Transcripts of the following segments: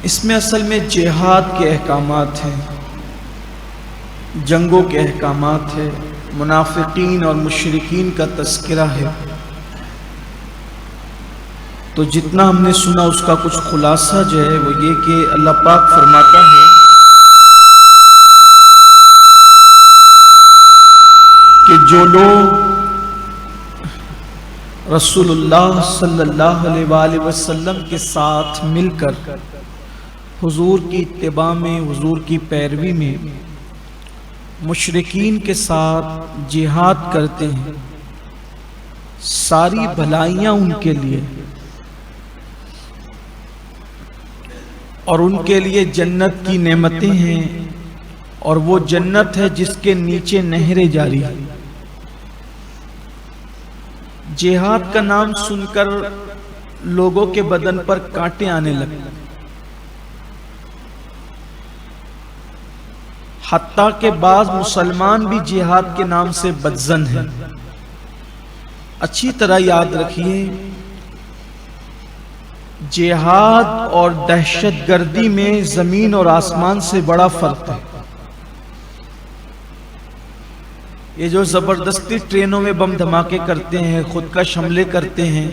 اس میں اصل میں جہاد کے احکامات ہیں، جنگوں کے احکامات ہیں، منافقین اور مشرکین کا تذکرہ ہے۔ تو جتنا ہم نے سنا اس کا کچھ خلاصہ جو ہے وہ یہ کہ اللہ پاک فرماتا ہے کہ جو لوگ رسول اللہ صلی اللہ علیہ وآلہ وسلم کے ساتھ مل کر حضور کی اتباع میں، حضور کی پیروی میں مشرکین کے ساتھ جہاد کرتے ہیں، ساری بھلائیاں ان کے لیے اور ان کے لیے جنت کی نعمتیں ہیں، اور وہ جنت ہے جس کے نیچے نہریں جاری ہیں۔ جہاد کا نام سن کر لوگوں کے بدن پر کانٹے آنے لگتے، حتیٰ کہ بعض مسلمان بھی جہاد کے نام سے بدظن ہیں۔ اچھی طرح یاد رکھیے، جہاد اور دہشت گردی میں زمین اور آسمان سے بڑا فرق ہے۔ یہ جو زبردستی ٹرینوں میں بم دھماکے کرتے ہیں، خودکش حملے کرتے ہیں،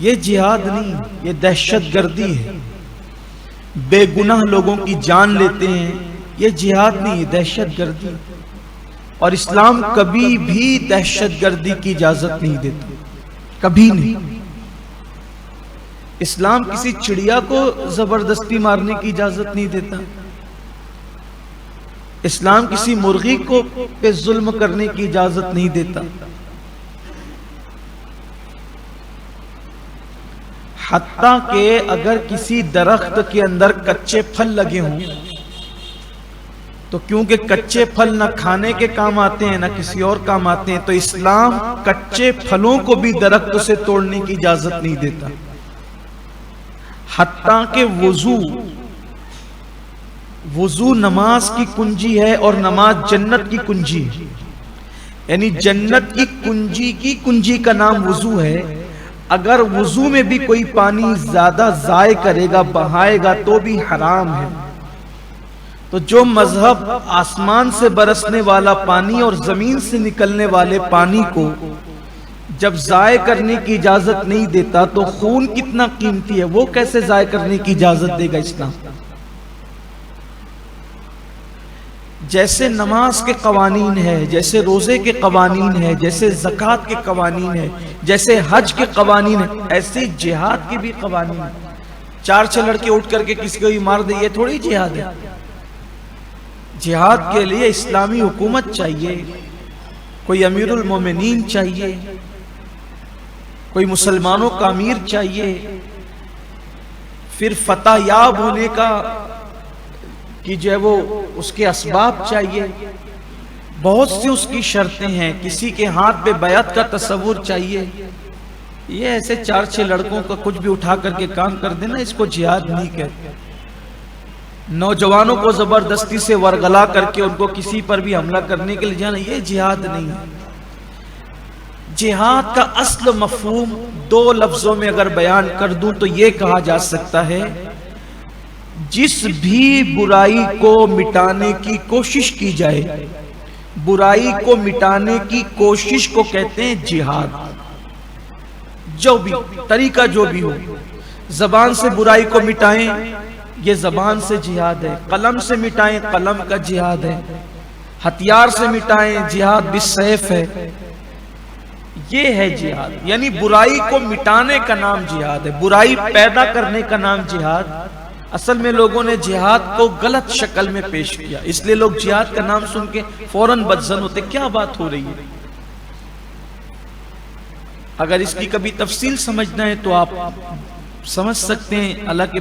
یہ جہاد نہیں، یہ دہشت گردی ہے۔ بے گناہ لوگوں کی جان لیتے ہیں، یہ جہاد نہیں، یہ دہشت گردی۔ اور اسلام کبھی بھی دہشت گردی کی اجازت نہیں دیتا، کبھی نہیں۔ اسلام کسی چڑیا کو زبردستی مارنے کی اجازت نہیں دیتا، اسلام کسی مرغی کو پہ ظلم کرنے کی اجازت نہیں دیتا۔ حتیٰ کہ اگر کسی درخت کے اندر کچے پھل لگے ہوں تو کیونکہ کچے پھل نہ کھانے کے کام آتے ہیں نہ کسی اور کام آتے ہیں، تو اسلام کچے پھلوں کو بھی درخت سے توڑنے کی اجازت نہیں دیتا۔ حتیٰ کہ وضو نماز کی کنجی ہے، اور نماز جنت کی کنجی ہے، یعنی جنت کی کنجی کا نام وضو ہے۔ اگر وضو میں بھی کوئی پانی زیادہ ضائع کرے گا، بہائے گا، تو بھی حرام ہے۔ تو جو مذہب آسمان سے برسنے والا پانی اور زمین سے نکلنے والے پانی کو جب ضائع کرنے کی اجازت نہیں دیتا، تو خون کتنا قیمتی ہے، وہ کیسے ضائع کرنے کی اجازت دے گا اسلام؟ جیسے نماز کے قوانین ہے، جیسے روزے کے قوانین ہے، جیسے زکوٰۃ کے قوانین ہے، جیسے حج کے قوانین ہے، ایسے جہاد کے بھی قوانین ہیں۔ چار لڑکے اٹھ کر کے کسی کو بھی مار دے، یہ تھوڑی جہاد ہے۔ جہاد کے لیے اسلامی حکومت چاہیے، کوئی امیر المومنین چاہیے، کوئی مسلمانوں کا امیر چاہیے، پھر فتح یاب ہونے کا کہ جو ہے وہ اس کے اسباب چاہیے، بہت سی اس کی شرطیں ہیں، کسی کے ہاتھ پہ بیعت کا تصور چاہیے۔ یہ ایسے چار لڑکوں کا کچھ بھی اٹھا کر کے کام کر دینا، اس کو جہاد نہیں کہتے۔ نوجوانوں کو زبردستی سے ورگلا کر کے ان کو کسی پر بھی حملہ کرنے کے لیے جانا، یہ جہاد نہیں ہے۔ جہاد کا اصل مفہوم دو لفظوں میں اگر بیان کر دوں تو یہ کہا جا سکتا ہے، جس بھی برائی کو مٹانے کی کوشش کی جائے، برائی کو مٹانے کی کوشش کو کہتے ہیں جہاد۔ جو بھی طریقہ جو بھی ہو، زبان سے برائی کو مٹائیں، یہ زبان سے جہاد ہے، قلم سے مٹائیں، قلم کا جہاد ہے، ہتھیار سے مٹائیں، جہاد بالسیف ہے۔ یہ ہے جہاد، یعنی برائی کو مٹانے کا نام جہاد ہے، برائی پیدا کرنے کا نام جہاد۔ اصل میں لوگوں نے جہاد کو غلط شکل میں پیش کیا، اس لیے لوگ جہاد کا نام سن کے فوراً بدظن ہوتے، کیا بات ہو رہی ہے۔ اگر اس کی کبھی تفصیل سمجھنا ہے تو آپ سمجھ سکتے ہیں، حالانکہ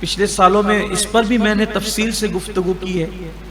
پچھلے سالوں میں اس پر بھی میں نے تفصیل سے گفتگو کی ہے،